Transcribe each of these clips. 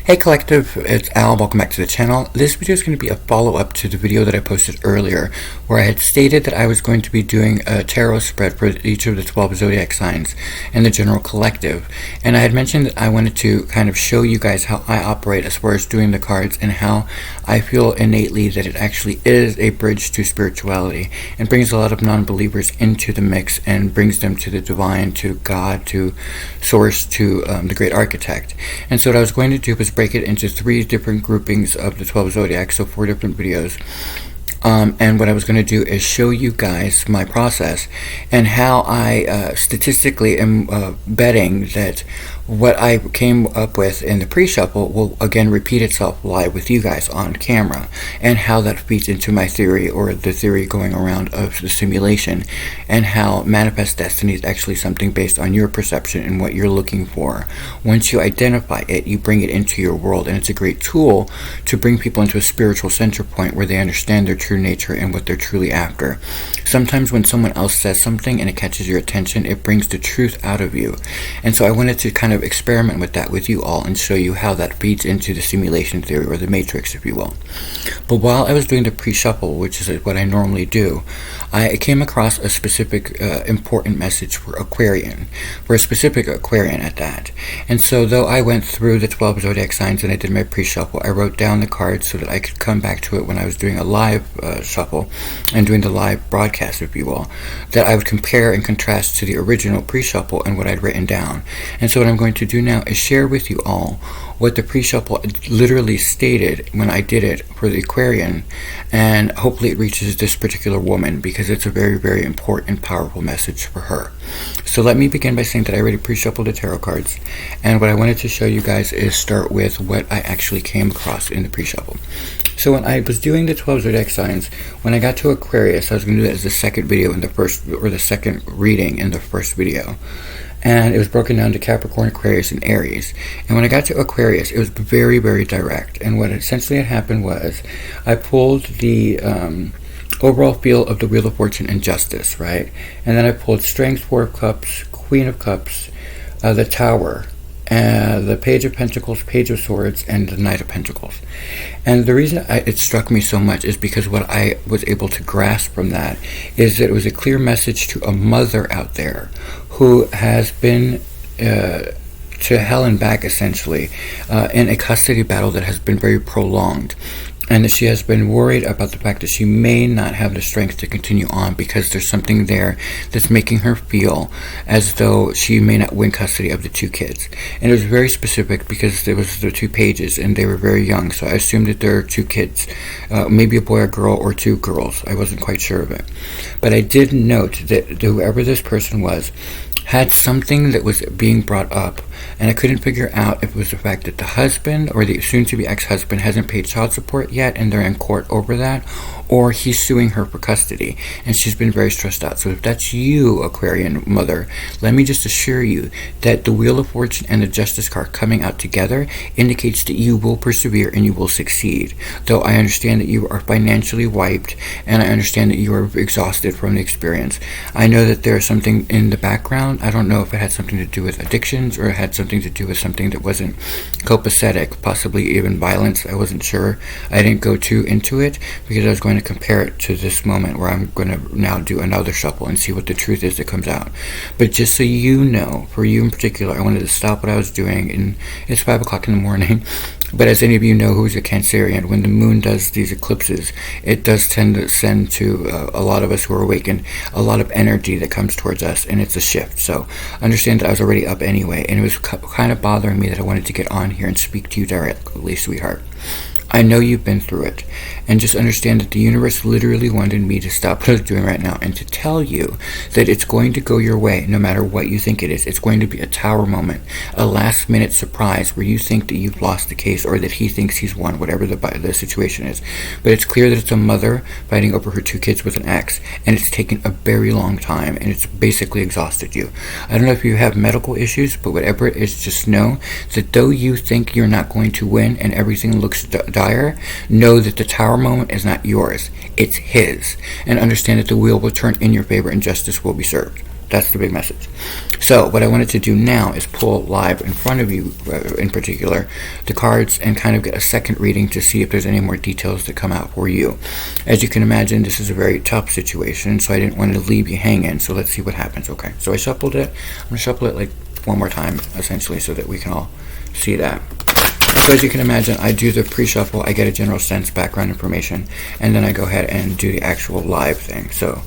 Hey Collective, it's Al. Welcome back to the channel. This video is going to be a follow-up to the video that I posted earlier where I had stated that I was going to be doing a tarot spread for each of the 12 zodiac signs and the general collective. And I had mentioned that I wanted to kind of show you guys how I operate as far as doing the cards and how I feel innately that it actually is a bridge to spirituality and brings a lot of non-believers into the mix and brings them to the divine, to God, to Source, to the Great Architect. And so what I was going to do was break it into 3 different groupings of the 12 zodiacs, so 4 different videos. And what I was going to do is show you guys my process and how I statistically am betting that what I came up with in the pre-shuffle will again repeat itself live with you guys on camera, and how that feeds into my theory, or the theory going around of the simulation, and how manifest destiny is actually something based on your perception and what you're looking for. Once you identify it, you bring it into your world, and it's a great tool to bring people into a spiritual center point where they understand their true nature and what they're truly after. Sometimes when someone else says something and it catches your attention, it brings the truth out of you. And so I wanted to kind of experiment with that with you all and show you how that feeds into the simulation theory, or the matrix, if you will. But while I was doing the pre-shuffle, which is what I normally do, I came across a specific important message for Aquarian, for a specific Aquarian at that. And so though I went through the 12 zodiac signs and I did my pre-shuffle, I wrote down the cards so that I could come back to it when I was doing a live shuffle and doing the live broadcast, if you will, that I would compare and contrast to the original pre-shuffle and what I'd written down. And so what I'm going to do now is share with you all what the pre-shuffle literally stated when I did it for the Aquarian, and hopefully it reaches this particular woman because it's a very, very important, powerful message for her. So let me begin by saying that I already pre-shuffled the tarot cards, and what I wanted to show you guys is start with what I actually came across in the pre-shuffle. So when I was doing the 12 zodiac signs, when I got to Aquarius, I was going to do that as the second video in the first, or the second reading in the first video. And it was broken down to Capricorn, Aquarius, and Aries. And when I got to Aquarius, it was very, very direct. And what essentially had happened was I pulled the overall feel of the Wheel of Fortune and Justice, right? And then I pulled Strength, 4 of Cups, Queen of Cups, the Tower, the Page of Pentacles, Page of Swords, and the Knight of Pentacles. And the reason it struck me so much is because what I was able to grasp from that is that it was a clear message to a mother out there who has been to hell and back, essentially, in a custody battle that has been very prolonged. And that she has been worried about the fact that she may not have the strength to continue on because there's something there that's making her feel as though she may not win custody of the 2 kids. And it was very specific because there was the 2 pages and they were very young, so I assumed that there are 2 kids, maybe a boy or girl, or 2 girls. I wasn't quite sure of it. But I did note that whoever this person was had something that was being brought up, and I couldn't figure out if it was the fact that the husband or the soon-to-be ex-husband hasn't paid child support yet and they're in court over that, or he's suing her for custody and she's been very stressed out. So if that's you, Aquarian mother, let me just assure you that the Wheel of Fortune and the Justice card coming out together indicates that you will persevere and you will succeed. Though I understand that you are financially wiped, and I understand that you are exhausted from the experience. I know that there is something in the background. I don't know if it had something to do with addictions or it had something to do with something that wasn't copacetic, possibly even violence. I wasn't sure. I didn't go too into it because I was going to compare it to this moment where I'm going to now do another shuffle and see what the truth is that comes out. But just so you know, for you in particular, I wanted to stop what I was doing, and it's 5 o'clock in the morning. But as any of you know who's a Cancerian, when the moon does these eclipses, it does tend to send to a lot of us who are awakened a lot of energy that comes towards us, and it's a shift. So understand that I was already up anyway, and it was kind of bothering me that I wanted to get on here and speak to you directly, sweetheart. I know you've been through it, and just understand that the universe literally wanted me to stop what I was doing right now and to tell you that it's going to go your way no matter what you think it is. It's going to be a tower moment, a last-minute surprise where you think that you've lost the case or that he thinks he's won, whatever the situation is. But it's clear that it's a mother fighting over her 2 kids with an ex, and it's taken a very long time, and it's basically exhausted you. I don't know if you have medical issues, but whatever it is, just know that though you think you're not going to win and everything looks dire, know that the tower moment is not yours, it's his. And understand that the wheel will turn in your favor and justice will be served. That's the big message. So what I wanted to do now is pull live in front of you, in particular, the cards, and kind of get a second reading to see if there's any more details that come out for you. As you can imagine, this is a very tough situation, so I didn't want to leave you hanging. So let's see what happens. Okay, so I shuffled it. I'm going to shuffle it like one more time, essentially, so that we can all see that. So as you can imagine, I do the pre-shuffle, I get a general sense, background information, and then I go ahead and do the actual live thing. So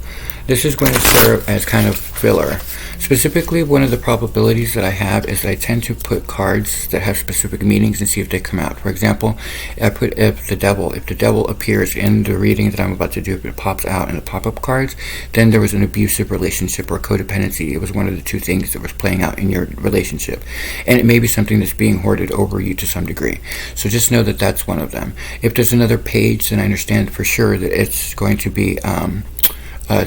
this is going to serve as kind of filler. Specifically, one of the probabilities that I have is that I tend to put cards that have specific meanings and see if they come out. For example, I put if the devil appears in the reading that I'm about to do, if it pops out in the pop-up cards, then there was an abusive relationship or codependency. It was one of the two things that was playing out in your relationship. And it may be something that's being hoarded over you to some degree. So just know that that's one of them. If there's another page, then I understand for sure that it's going to be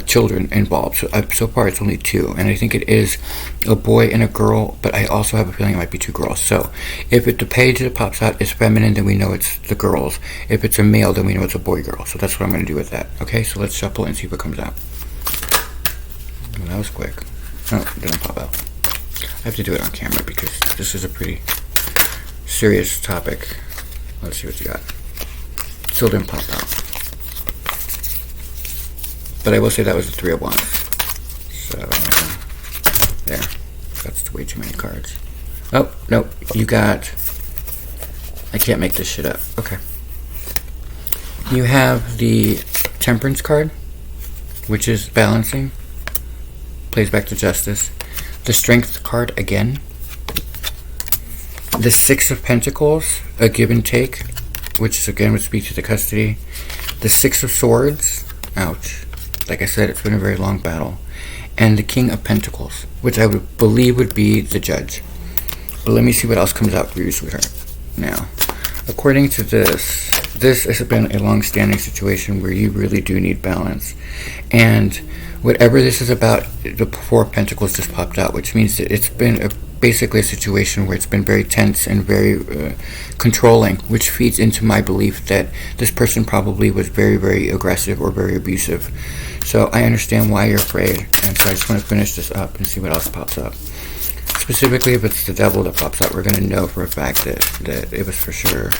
children involved. So far it's only two, and I think it is a boy and a girl, but I also have a feeling it might be two girls. So if the page that pops out is feminine, then we know it's the girls. If it's a male, then we know it's a boy girl. So that's what I'm going to do with that. Okay, so let's shuffle and see what comes out. Well, that was quick. Oh, it didn't pop out. I have to do it on camera because this is a pretty serious topic. Let's see what you got. Still didn't pop out. But I will say that was the Three of Wands. So, there. That's way too many cards. Oh, no. You got... I can't make this shit up. Okay. You have the Temperance card, which is balancing. Plays back to Justice. The Strength card again. The Six of Pentacles, a give and take, which is again would speak to the custody. The Six of Swords. Ouch. Like I said, it's been a very long battle. And the King of Pentacles, which I would believe would be the Judge. But let me see what else comes out for you, sweetheart. Now, according to this has been a long-standing situation where you really do need balance. And whatever this is about, the Four of Pentacles just popped out, which means that it's been basically a situation where it's been very tense and very controlling, which feeds into my belief that this person probably was very, very aggressive or very abusive. So I understand why you're afraid, and so I just want to finish this up and see what else pops up. Specifically, if it's the Devil that pops up, we're going to know for a fact that it was for sure.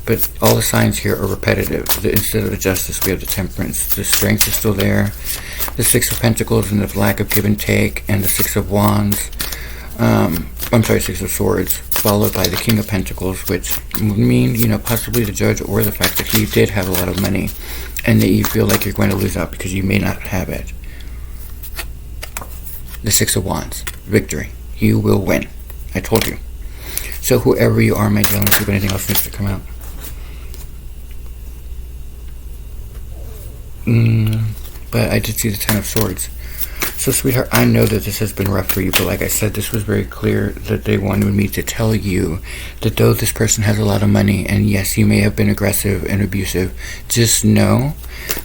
But all the signs here are repetitive. Instead of the Justice, we have the Temperance. The Strength is still there. The Six of Pentacles and the lack of give and take, and the Six of Wands. Six of Swords, followed by the King of Pentacles, which would mean, possibly the Judge, or the fact that he did have a lot of money and that you feel like you're going to lose out because you may not have it. The Six of Wands, victory. You will win. I told you. So whoever you are, my dear, let me see if anything else needs to come out. But I did see the Ten of Swords. So, sweetheart, I know that this has been rough for you, but like I said, this was very clear that they wanted me to tell you that though this person has a lot of money, and yes, you may have been aggressive and abusive, just know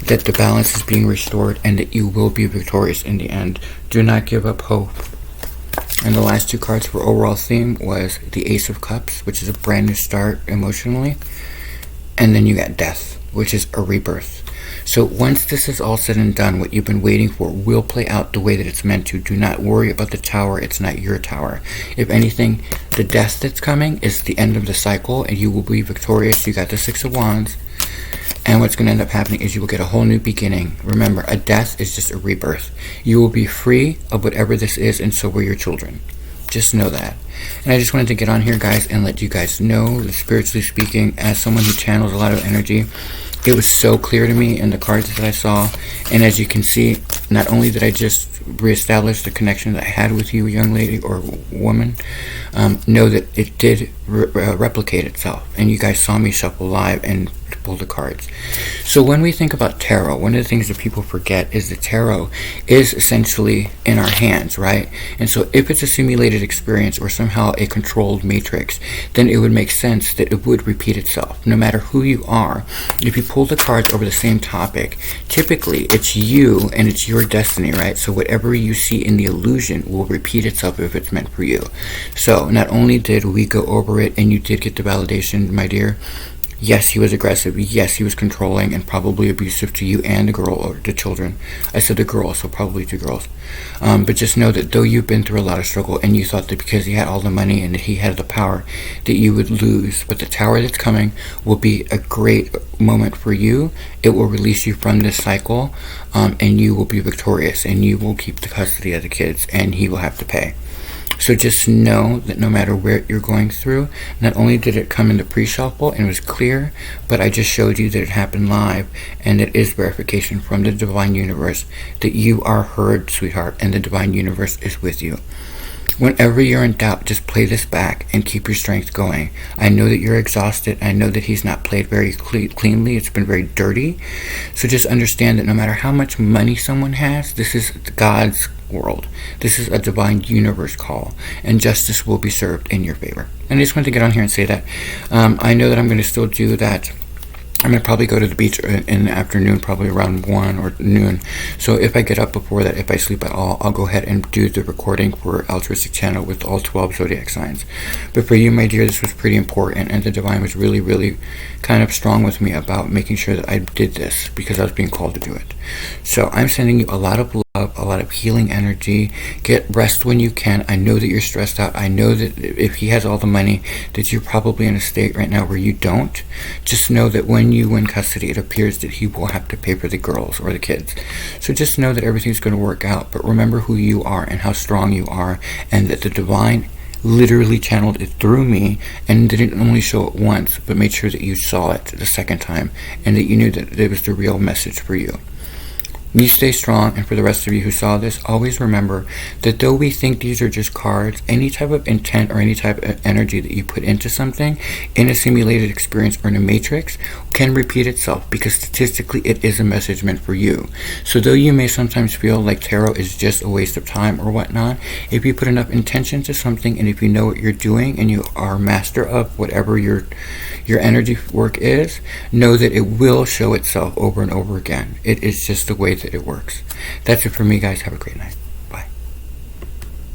that the balance is being restored and that you will be victorious in the end. Do not give up hope. And the last two cards for overall theme was the Ace of Cups, which is a brand new start emotionally, and then you got Death, which is a rebirth. So once this is all said and done, what you've been waiting for will play out the way that it's meant to. Do not worry about the tower. It's not your tower. If anything, the death that's coming is the end of the cycle, and you will be victorious. You got the Six of Wands. And what's going to end up happening is you will get a whole new beginning. Remember, a death is just a rebirth. You will be free of whatever this is, and so will your children. Just know that. And I just wanted to get on here, guys, and let you guys know that spiritually speaking, as someone who channels a lot of energy, it was so clear to me in the cards that I saw. And as you can see, not only did I just reestablish the connection that I had with you, young lady or woman, know that it did replicate itself. And you guys saw me shuffle live and pull the cards. So when we think about tarot, one of the things that people forget is that tarot is essentially in our hands, right? And so if it's a simulated experience or somehow a controlled matrix, then it would make sense that it would repeat itself. No matter who you are, if you pull the cards over the same topic, typically it's you and it's your destiny, right? So whatever you see in the illusion will repeat itself if it's meant for you. So not only did we go over it and you did get the validation, my dear, Yes, he was aggressive. Yes, he was controlling and probably abusive to you and the girl or the children. I said the girl, so probably two girls. But just know that though you've been through a lot of struggle and you thought that because he had all the money and that he had the power that you would lose, but the tower that's coming will be a great moment for you. It will release you from this cycle, and you will be victorious, and you will keep the custody of the kids, and he will have to pay. So just know that no matter where you're going through, not only did it come in the pre-shuffle and it was clear, but I just showed you that it happened live, and it is verification from the divine universe that you are heard, sweetheart, and the divine universe is with you. Whenever you're in doubt, just play this back and keep your strength going. I know that you're exhausted. I know that he's not played very cleanly. It's been very dirty. So just understand that no matter how much money someone has, this is God's world. This is a divine universe call, and justice will be served in your favor. And I just wanted to get on here and say that. I know that I'm going to still do that. I'm going to probably go to the beach in the afternoon, probably around 1 or noon. So if I get up before that, if I sleep at all, I'll go ahead and do the recording for Altruistic Channel with all 12 zodiac signs. But for you, my dear, this was pretty important, and the divine was really, really kind of strong with me about making sure that I did this because I was being called to do it. So I'm sending you a lot of love, a lot of healing energy. Get rest when you can. I know that you're stressed out. I know that if he has all the money, that you're probably in a state right now where you don't. Just know that when you win custody, it appears that he will have to pay for the girls or the kids. So just know that everything's going to work out. But remember who you are and how strong you are, and that the divine literally channeled it through me and didn't only show it once, but made sure that you saw it the second time, and that you knew that it was the real message for you. You stay strong, and for the rest of you who saw this, always remember that though we think these are just cards, any type of intent or any type of energy that you put into something in a simulated experience or in a matrix can repeat itself, because statistically it is a message meant for you. So though you may sometimes feel like tarot is just a waste of time or whatnot, if you put enough intention to something, and if you know what you're doing and you are master of whatever your energy work is, know that it will show itself over and over again. It is just the way that it works. That's it for me, guys. Have a great night.